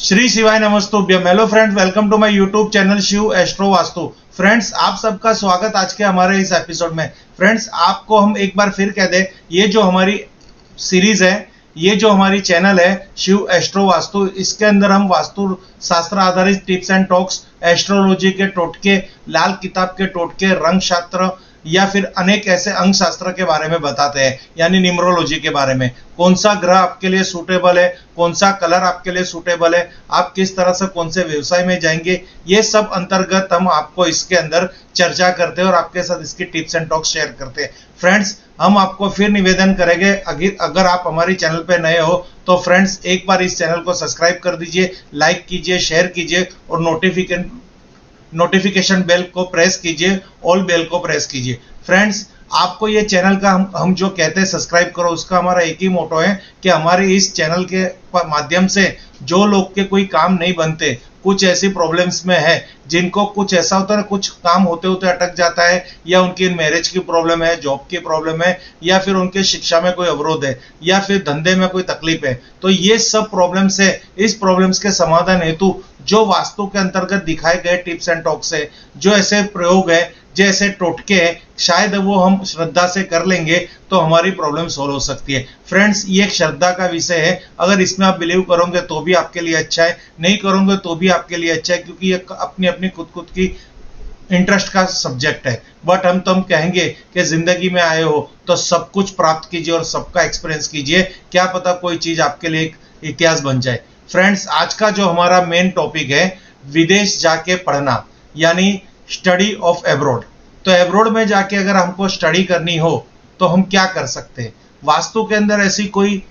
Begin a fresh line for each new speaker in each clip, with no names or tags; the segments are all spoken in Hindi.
श्री शिवाय नमस्तुभ्यम। Hello friends, welcome to my YouTube channel Shiv astro Vastu. Friends, आप सबका स्वागत आज के हमारे इस एपिसोड में। फ्रेंड्स, आपको हम एक बार फिर कह दें, ये जो हमारी सीरीज है, ये जो हमारी चैनल है शिव एस्ट्रो वास्तु, इसके अंदर हम वास्तु शास्त्र आधारित टिप्स एंड टॉक्स, एस्ट्रोलॉजी के टोटके, लाल किताब के टोटके, रंग शास्त्र या फिर अनेक ऐसे अंग शास्त्र के बारे में बताते हैं, यानी न्यूमरोलॉजी के बारे में। कौन सा ग्रह आपके लिए सूटेबल है, कौन सा कलर आपके लिए सूटेबल है, आप किस तरह से कौन से व्यवसाय में जाएंगे, ये सब अंतर्गत हम आपको इसके अंदर चर्चा करते हैं और आपके साथ इसकी टिप्स एंड टॉक्स शेयर करते हैं। फ्रेंड्स, हम आपको फिर निवेदन करेंगे, अगर आप हमारी चैनल पे नए हो तो फ्रेंड्स एक बार इस चैनल को सब्सक्राइब कर दीजिए, लाइक कीजिए, शेयर कीजिए और नोटिफिकेशन बेल को प्रेस कीजिए, ऑल बेल को प्रेस कीजिए। फ्रेंड्स, आपको ये चैनल का हम जो कहते हैं सब्सक्राइब करो, उसका हमारा एक ही मोटो है कि हमारे इस चैनल के माध्यम से जो लोग के कोई काम नहीं बनते, कुछ ऐसी प्रॉब्लम्स में है, जिनको कुछ ऐसा होता है, कुछ काम होते होते अटक जाता है, या उनकी मैरिज की प्रॉब्लम है, जॉब की प्रॉब्लम है, या फिर उनके शिक्षा में कोई अवरोध है, या फिर धंधे में कोई तकलीफ है, तो ये सब प्रॉब्लम्स है। इस प्रॉब्लम्स के समाधान हेतु जो वास्तु के अंतर्गत दिखाए गए टिप्स एंड टॉक्स है, जो ऐसे प्रयोग है, जैसे टोटके हैं, शायद वो हम श्रद्धा से कर लेंगे तो हमारी प्रॉब्लम सॉल्व हो सकती है। फ्रेंड्स, ये एक श्रद्धा का विषय है। अगर इसमें आप बिलीव करोगे तो भी आपके लिए अच्छा है, नहीं करोगे तो भी आपके लिए अच्छा है, क्योंकि ये अपनी अपनी खुद की इंटरेस्ट का सब्जेक्ट है। बट हम तो कहेंगे कि जिंदगी में आए हो तो सब कुछ प्राप्त कीजिए और सबका एक्सपीरियंस कीजिए, क्या पता कोई चीज आपके लिए एक इतिहास बन जाए। फ्रेंड्स, आज का जो हमारा मेन टॉपिक है, विदेश जाके पढ़ना, यानी स्टडी ऑफ एब्रोड। तो एब्रोड में जाके अगर हमको स्टडी करनी हो तो हम क्या कर सकते हैं? वास्तु के अंदर ऐसी कोई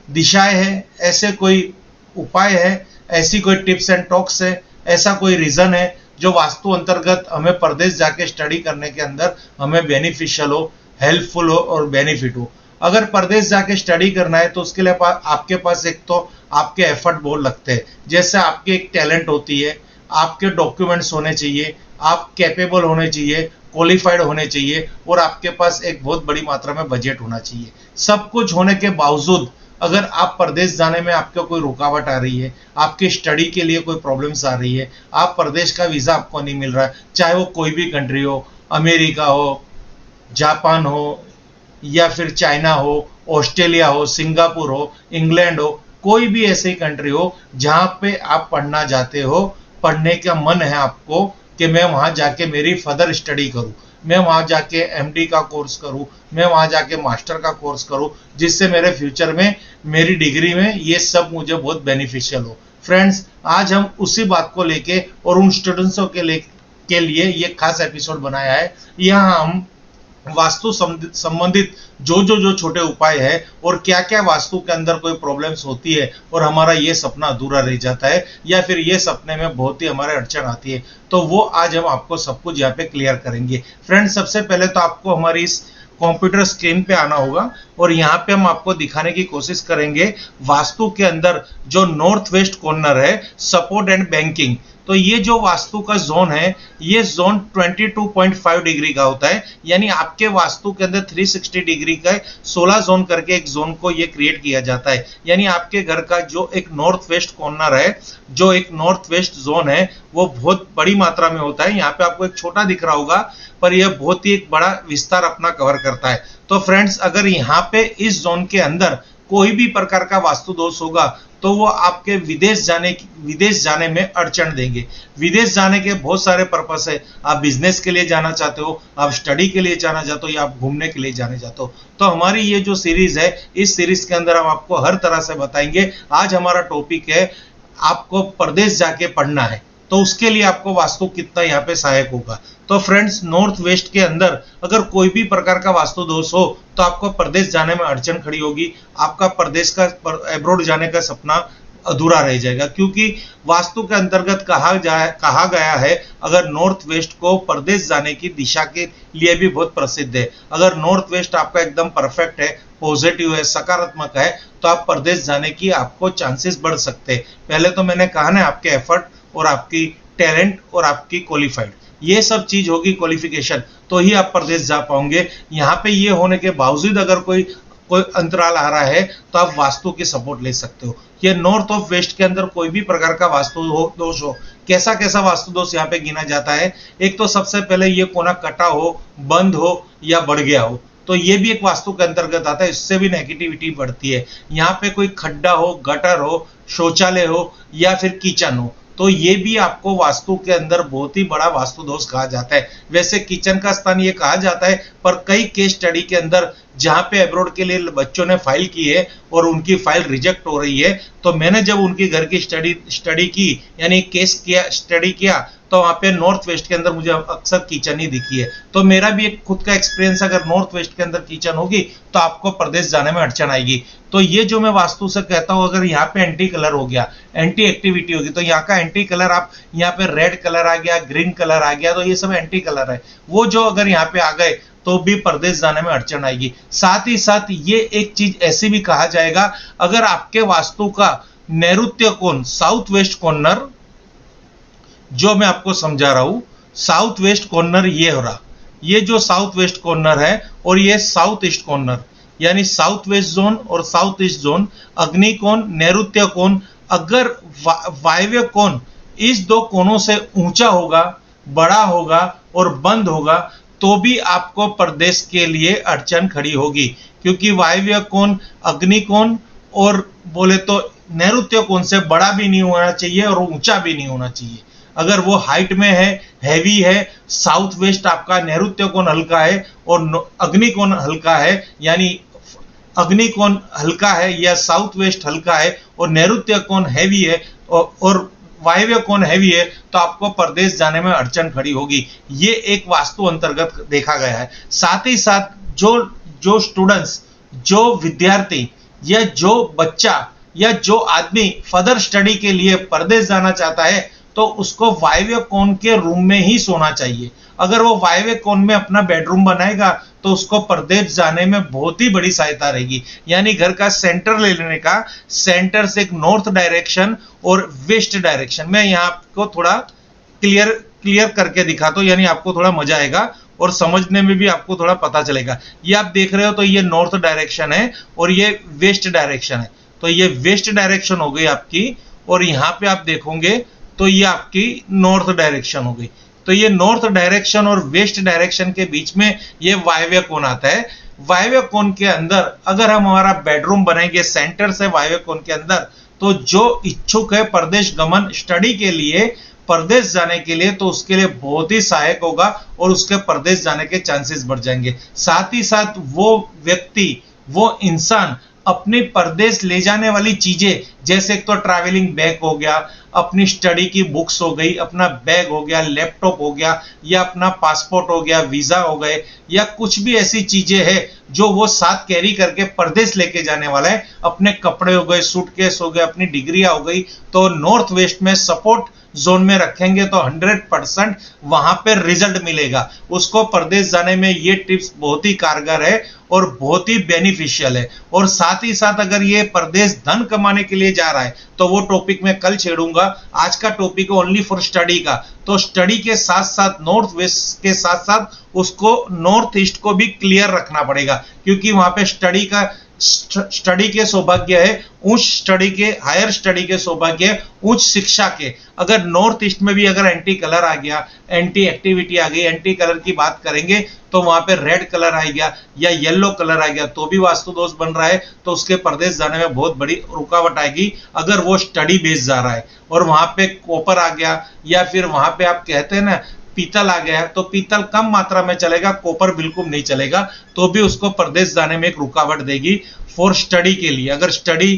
दिशाएं है, ऐसे कोई उपाय है, ऐसी कोई टिप्स एंड टॉक्स है, ऐसा कोई रीजन है जो वास्तु अंतर्गत हमें प्रदेश जाके स्टडी करने के अंदर हमें बेनिफिशियल हो, हेल्पफुल हो और बेनिफिट हो। अगर प्रदेश जाके स्टडी करना है तो उसके लिए आपके पास एक तो आपके एफर्ट बहुत लगते हैं, जैसे आपकी एक टैलेंट होती है, आपके डॉक्यूमेंट्स होने चाहिए, आप कैपेबल होने चाहिए, क्वालिफाइड होने चाहिए और आपके पास एक बहुत बड़ी मात्रा में बजट होना चाहिए। सब कुछ होने के बावजूद अगर आप प्रदेश जाने में आपको कोई रुकावट आ रही है, आपकी स्टडी के लिए कोई प्रॉब्लम्स आ रही है, आप प्रदेश का वीजा आपको नहीं मिल रहा है, चाहे वो कोई भी कंट्री हो, अमेरिका हो, जापान हो, या फिर चाइना हो, ऑस्ट्रेलिया हो, सिंगापुर हो, इंग्लैंड हो, कोई भी ऐसी कंट्री हो जहां पे आप पढ़ना चाहते हो, पढ़ने का मन है आपको कि मैं वहां जाके मेरी फर्दर स्टडी करूं, मैं वहां जाके एमडी का कोर्स करूं, मैं वहां जाके मास्टर का कोर्स करूं, जिससे मेरे फ्यूचर में मेरी डिग्री में ये सब मुझे बहुत बेनिफिशियल हो। फ्रेंड्स, आज हम उसी बात को लेके और उन स्टूडेंट्सों के लिए ये खास एपिसोड बनाया है। यहाँ हम वास्तु संबंधित जो छोटे उपाय है और क्या क्या वास्तु के अंदर कोई प्रॉब्लम्स होती है और हमारा ये सपना अधूरा रह जाता है, या फिर ये सपने में बहुत ही हमारे अड़चन आती है, तो वो आज हम आपको सब कुछ यहाँ पे क्लियर करेंगे। फ्रेंड्स, सबसे पहले तो आपको हमारी इस कंप्यूटर स्क्रीन पे आना होगा और यहाँ पे हम आपको दिखाने की कोशिश करेंगे वास्तु के अंदर जो नॉर्थ वेस्ट कॉर्नर है, सपोर्ट एंड बैंकिंग। तो ये जो वास्तु का जोन है, ये जोन 22.5 डिग्री का होता है, यानी आपके वास्तु के अंदर 360 डिग्री का 16 जोन करके एक जोन को ये क्रिएट किया जाता है। यानी आपके घर का जो एक नॉर्थ वेस्ट कॉर्नर है, जो एक नॉर्थ वेस्ट जोन है, वो बहुत बड़ी मात्रा में होता है। यहाँ पे आपको एक छोटा दिख रहा होगा, पर यह बहुत ही एक बड़ा विस्तार अपना कवर करता है। तो फ्रेंड्स, अगर यहाँ पे इस जोन के अंदर कोई भी प्रकार का वास्तु दोष होगा तो वो आपके विदेश जाने में अड़चन देंगे। विदेश जाने के बहुत सारे पर्पस है। आप बिजनेस के लिए जाना चाहते हो, आप स्टडी के लिए जाना चाहते हो, या आप घूमने के लिए जाने चाहते हो, तो हमारी ये जो सीरीज है, इस सीरीज के अंदर हम आपको हर तरह से बताएंगे। आज हमारा टॉपिक है आपको प्रदेश जाके पढ़ना है, तो उसके लिए आपको वास्तु कितना यहाँ पे सहायक होगा। तो फ्रेंड्स, नॉर्थ वेस्ट के अंदर अगर कोई भी प्रकार का वास्तु दोष हो तो आपको प्रदेश जाने में अड़चन खड़ी होगी, आपका प्रदेश का एब्रोड जाने का सपना अधूरा रह जाएगा, क्योंकि वास्तु के अंतर्गत कहा गया है, अगर नॉर्थ वेस्ट को प्रदेश जाने की दिशा के लिए भी बहुत प्रसिद्ध है। अगर नॉर्थ वेस्ट आपका एकदम परफेक्ट है, पॉजिटिव है, सकारात्मक है, तो आप प्रदेश जाने की आपको चांसेस बढ़ सकते हैं। पहले तो मैंने कहा ना, आपके एफर्ट और आपकी टैलेंट और आपकी क्वालिफाइड, ये सब चीज होगी, क्वालिफिकेशन, तो ही आप प्रदेश जा पाओगे। यहाँ पे ये होने के बावजूद अगर कोई कोई अंतराल आ रहा है तो आप वास्तु की सपोर्ट ले सकते हो। ये नॉर्थ ऑफ वेस्ट के अंदर कोई भी प्रकार का वास्तु दोष हो, कैसा कैसा वास्तु दोष यहाँ पे गिना जाता है। एक तो सबसे पहले ये कोना कटा हो, बंद हो या बढ़ गया हो, तो ये भी एक वास्तु के अंतर्गत आता है, इससे भी नेगेटिविटी बढ़ती है। यहाँ पे कोई खड्डा हो, गटर हो, शौचालय हो या फिर किचन हो, तो ये भी आपको वास्तु के अंदर बहुत ही बड़ा वास्तु दोष कहा जाता है। वैसे किचन का स्थान ये कहा जाता है, पर कई केस स्टडी के अंदर जहां पे अब्रॉड के लिए बच्चों ने फाइल की है और उनकी फाइल रिजेक्ट हो रही है, तो मैंने जब उनकी घर की स्टडी की, यानी केस किया, स्टडी किया, तो वहां पे नॉर्थ वेस्ट के अंदर मुझे अक्सर किचन ही दिखी है। तो मेरा भी एक खुद का एक्सपीरियंस, अगर नॉर्थ वेस्ट के अंदर किचन होगी तो आपको प्रदेश जाने में अड़चन आएगी। तो ये जो मैं वास्तु से कहता हूं, अगर यहाँ पे एंटी कलर हो गया, एंटी एक्टिविटी होगी, तो यहाँ का एंटी कलर, आप यहाँ पे रेड कलर आ गया, ग्रीन कलर आ गया, तो ये सब एंटी कलर है। वो जो अगर यहाँ पे आ गए तो भी प्रदेश जाने में अड़चन आएगी। साथ ही साथ ये एक चीज ऐसी भी कहा जाएगा, अगर आपके वास्तु का नैऋत्य कोण, साउथ वेस्ट कॉर्नर, जो मैं आपको समझा रहा हूं, साउथ वेस्ट कॉर्नर ये हो रहा, ये जो साउथ वेस्ट कॉर्नर है और ये साउथ ईस्ट कॉर्नर, यानी साउथ वेस्ट जोन और साउथ ईस्ट जोन, अग्नि कोण, नैऋत्य कोण, अगर वायव्य कोण इस दो कोणों से ऊंचा होगा, बड़ा होगा और बंद होगा, तो भी आपको प्रदेश के लिए अड़चन खड़ी होगी। क्योंकि वायव्य कोण, अग्नि कोण और बोले तो नैऋत्य कोण से बड़ा भी नहीं होना चाहिए और ऊंचा भी नहीं होना चाहिए। अगर वो हाइट में है, हैवी है, साउथ वेस्ट आपका नैऋत्य कोण हल्का है और अग्नि कोण हल्का है, यानी अग्नि कोण हल्का है या साउथ वेस्ट हल्का है और नैऋत्य कोण हैवी है और वायव्य कोण हैवी है, तो आपको प्रदेश जाने में अड़चन खड़ी होगी। ये एक वास्तु अंतर्गत देखा गया है। साथ ही साथ जो स्टूडेंट्स, जो विद्यार्थी या जो बच्चा या जो आदमी फर्दर स्टडी के लिए प्रदेश जाना चाहता है, तो उसको वायव्य कोण के रूम में ही सोना चाहिए। अगर वो वायव्य कोण में अपना बेडरूम बनाएगा तो उसको प्रदेश जाने में बहुत ही बड़ी सहायता रहेगी। यानी घर का सेंटर ले लेने का, सेंटर से एक नॉर्थ डायरेक्शन और वेस्ट डायरेक्शन, मैं यहाँ आपको थोड़ा क्लियर करके दिखाता हूँ, यानी आपको थोड़ा मजा आएगा और समझने में भी आपको थोड़ा पता चलेगा। ये आप देख रहे हो, तो ये नॉर्थ डायरेक्शन है और ये वेस्ट डायरेक्शन है, तो ये वेस्ट डायरेक्शन हो गई आपकी, और यहाँ पे आप देखोगे तो ये आपकी नॉर्थ डायरेक्शन हो गई। तो ये नॉर्थ डायरेक्शन और वेस्ट डायरेक्शन के बीच में ये वायव्य कोण आता है। वायव्य कोण के अंदर अगर हम हमारा बेडरूम बनाएंगे सेंटर से वायव्य कोण के अंदर, तो जो इच्छुक है प्रदेश गमन स्टडी के लिए, प्रदेश जाने के लिए, तो उसके लिए बहुत ही सहायक होगा और उसके प्रदेश जाने के चांसेस बढ़ जाएंगे। साथ ही साथ वो व्यक्ति, वो इंसान अपने प्रदेश ले जाने वाली चीजें, जैसे एक तो ट्रैवलिंग बैग हो गया, अपनी स्टडी की बुक्स हो गई, अपना बैग हो गया, लैपटॉप हो गया, या अपना पासपोर्ट हो गया, वीजा हो गए, या कुछ भी ऐसी चीजें हैं जो वो साथ कैरी करके प्रदेश लेके जाने वाला है, अपने कपड़े हो गए, सूटकेस हो गए, अपनी डिग्रियां हो गई, तो नॉर्थ वेस्ट में सपोर्ट जोन में रखेंगे तो 100% वहां पे रिजल्ट मिलेगा। उसको प्रदेश जाने में ये टिप्स बहुत ही कारगर है और बहुत ही बेनिफिशियल है। और साथ ही साथ अगर ये प्रदेश धन कमाने के लिए जा रहा है, तो वो टॉपिक मैं कल छेड़ूंगा। आज का टॉपिक है ओनली फॉर स्टडी का, तो स्टडी के साथ साथ नॉर्थ वेस्ट के साथ साथ उसको नॉर्थ ईस्ट को भी क्लियर रखना पड़ेगा, क्योंकि वहां पे स्टडी के सौभाग्य है, उच्च स्टडी के, हायर स्टडी के सौभाग्य है, उच्च शिक्षा के। अगर नॉर्थ ईस्ट में भी अगर एंटी कलर आ गया, एंटी एक्टिविटी आ गई, एंटी कलर की बात करेंगे तो वहां पे रेड कलर आ गया या येलो कलर आ गया, तो भी वास्तु दोष बन रहा है, तो उसके प्रदेश जाने में बहुत बड़ी रुकावट आएगी। अगर वो स्टडी बेस जा रहा है और वहां पे कॉपर आ गया, या फिर वहां पे आप कहते हैं ना पीतल आ गया, तो पीतल कम मात्रा में चलेगा, कॉपर बिल्कुल नहीं चलेगा, तो भी उसको प्रदेश जाने में एक रुकावट देगी फॉर स्टडी के लिए, अगर स्टडी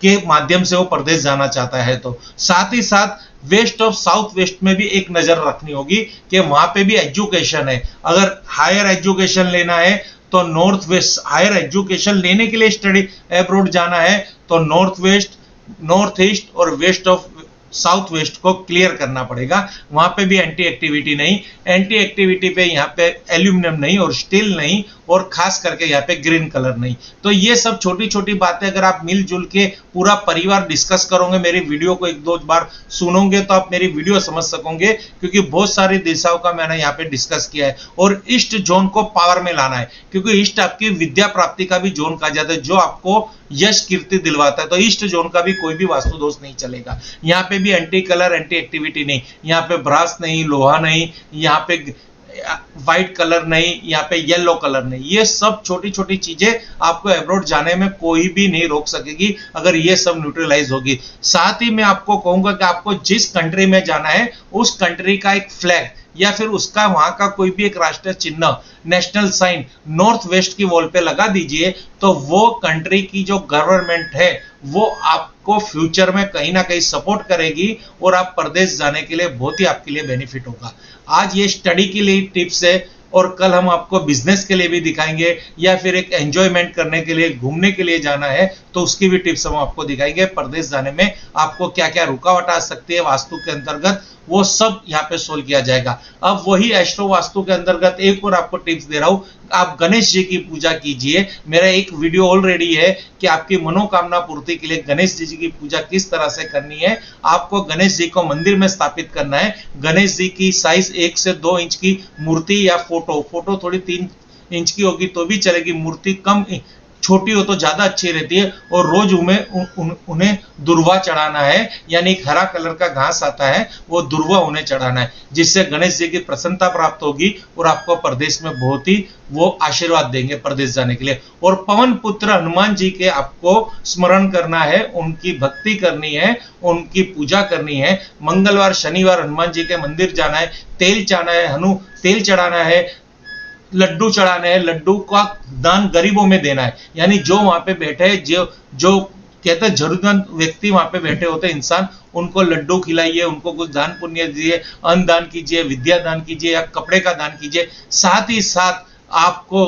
के माध्यम से वो प्रदेश जाना चाहता है तो। साथ ही साथ वेस्ट ऑफ साउथ वेस्ट में भी एक नजर रखनी होगी कि वहां पे भी एजुकेशन है। अगर हायर एजुकेशन लेना है तो नॉर्थ वेस्ट, हायर एजुकेशन लेने के लिए स्टडी अब्रॉड जाना है तो नॉर्थ वेस्ट, नॉर्थ ईस्ट और वेस्ट ऑफ साउथ वेस्ट को क्लियर करना पड़ेगा। वहां पे भी एंटी एक्टिविटी नहीं, एंटी एक्टिविटी पे यहाँ पे एल्यूमिनियम नहीं और स्टील नहीं और खास करके यहाँ पे ग्रीन कलर नहीं। तो ये सब छोटी छोटी बातें अगर आप मिलजुल के पूरा परिवार डिस्कस करोगे, मेरी वीडियो को एक दो बार सुनोगे तो आप मेरी वीडियो समझ सकोगे, क्योंकि बहुत सारी दिशाओं का मैंने यहाँ पे डिस्कस किया है। और ईस्ट जोन को पावर में लाना है, क्योंकि ईस्ट आपकी विद्या प्राप्ति का भी जोन कहा जाता है, जो आपको यश कीर्ति दिलवाता है। तो ईस्ट जोन का भी कोई भी वास्तु दोष नहीं चलेगा। यहाँ पे भी एंटी कलर एंटी एक्टिविटी नहीं, यहाँ पे ब्रास नहीं, लोहा नहीं, यहाँ पे व्हाइट कलर नहीं, यहाँ पे येलो कलर नहीं। ये सब छोटी छोटी चीजें आपको अब्रॉड जाने में कोई भी नहीं रोक सकेगी अगर ये सब न्यूट्रलाइज होगी। साथ ही मैं आपको कहूंगा कि आपको जिस कंट्री में जाना है उस कंट्री का एक फ्लैग या फिर उसका वहां का कोई भी एक राष्ट्रीय चिन्ह, नेशनल साइन नॉर्थ वेस्ट की वॉल पे लगा दीजिए, तो वो कंट्री की जो गवर्नमेंट है वो आपको फ्यूचर में कहीं ना कहीं सपोर्ट करेगी और आप प्रदेश जाने के लिए बहुत ही आपके लिए बेनिफिट होगा। आज ये स्टडी के लिए टिप्स है और कल हम आपको बिजनेस के लिए भी दिखाएंगे, या फिर एक एंजॉयमेंट करने के लिए घूमने के लिए जाना है तो उसकी भी टिप्स हम आपको दिखाएंगे। प्रदेश जाने में आपको क्या क्या रुकावट आ सकती है वास्तु के अंतर्गत, वो सब यहाँ पे सोल्व किया जाएगा। अब वही एस्ट्रो वास्तु के अंतर्गत एक और आपको टिप्स दे रहा हूं, आप गणेश जी की पूजा कीजिए। मेरा एक वीडियो ऑलरेडी है कि आपकी मनोकामना पूर्ति के लिए गणेश जी की पूजा किस तरह से करनी है। आपको गणेश जी को मंदिर में स्थापित करना है। गणेश जी की साइज 1 से 2 इंच की मूर्ति या फोटो थोड़ी 3 इंच की होगी तो भी चलेगी, मूर्ति कम छोटी हो तो ज्यादा अच्छी रहती है। और रोज उन्हें दुर्वा चढ़ाना है, यानी एक हरा कलर का घास आता है वो दुर्वा उन्हें चढ़ाना है, जिससे गणेश जी की प्रसन्नता प्राप्त होगी और आपको प्रदेश में बहुत ही वो आशीर्वाद देंगे प्रदेश जाने के लिए। और पवन पुत्र हनुमान जी के आपको स्मरण करना है, उनकी भक्ति करनी है, उनकी पूजा करनी है। मंगलवार शनिवार हनुमान जी के मंदिर जाना है, तेल चढ़ाना है, लड्डू चढ़ाने हैं, लड्डू का दान गरीबों में देना है। यानी जो वहां पे बैठे हैं, जो कहते हैं जरूरतमंद व्यक्ति वहां पे बैठे होते हैं इंसान, उनको लड्डू खिलाइए, उनको कुछ दान पुण्य दीजिए, अन्न दान कीजिए, विद्या दान कीजिए या कपड़े का दान कीजिए। साथ ही साथ आपको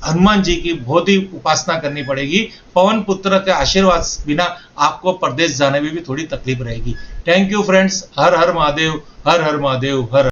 हनुमान जी की बहुत ही उपासना करनी पड़ेगी। पवन पुत्र के आशीर्वाद बिना आपको प्रदेश जाने में भी थोड़ी तकलीफ रहेगी। Thank you friends. Her her Mahadev, her her Mahadev, her